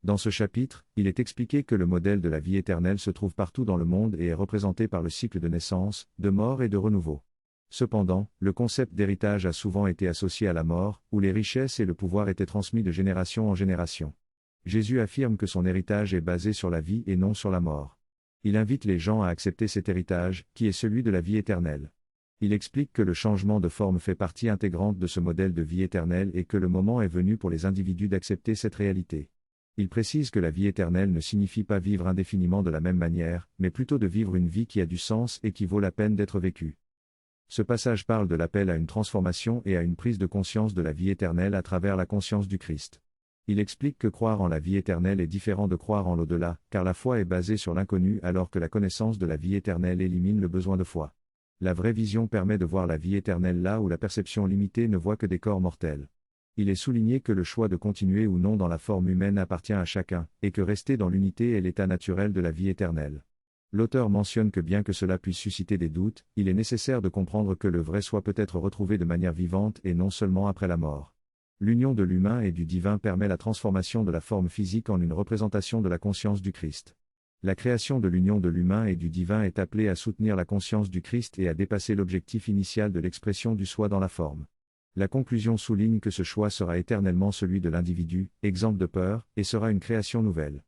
Dans ce chapitre, il est expliqué que le modèle de la vie éternelle se trouve partout dans le monde et est représenté par le cycle de naissance, de mort et de renouveau. Cependant, le concept d'héritage a souvent été associé à la mort, où les richesses et le pouvoir étaient transmis de génération en génération. Jésus affirme que son héritage est basé sur la vie et non sur la mort. Il invite les gens à accepter cet héritage, qui est celui de la vie éternelle. Il explique que le changement de forme fait partie intégrante de ce modèle de vie éternelle et que le moment est venu pour les individus d'accepter cette réalité. Il précise que la vie éternelle ne signifie pas vivre indéfiniment de la même manière, mais plutôt de vivre une vie qui a du sens et qui vaut la peine d'être vécue. Ce passage parle de l'appel à une transformation et à une prise de conscience de la vie éternelle à travers la conscience du Christ. Il explique que croire en la vie éternelle est différent de croire en l'au-delà, car la foi est basée sur l'inconnu alors que la connaissance de la vie éternelle élimine le besoin de foi. La vraie vision permet de voir la vie éternelle là où la perception limitée ne voit que des corps mortels. Il est souligné que le choix de continuer ou non dans la forme humaine appartient à chacun, et que rester dans l'unité est l'état naturel de la vie éternelle. L'auteur mentionne que bien que cela puisse susciter des doutes, il est nécessaire de comprendre que le vrai soi peut être retrouvé de manière vivante et non seulement après la mort. L'union de l'humain et du divin permet la transformation de la forme physique en une représentation de la conscience du Christ. La création de l'union de l'humain et du divin est appelée à soutenir la conscience du Christ et à dépasser l'objectif initial de l'expression du soi dans la forme. La conclusion souligne que ce choix sera éternellement celui de l'individu, exempt de peur, et sera une création nouvelle.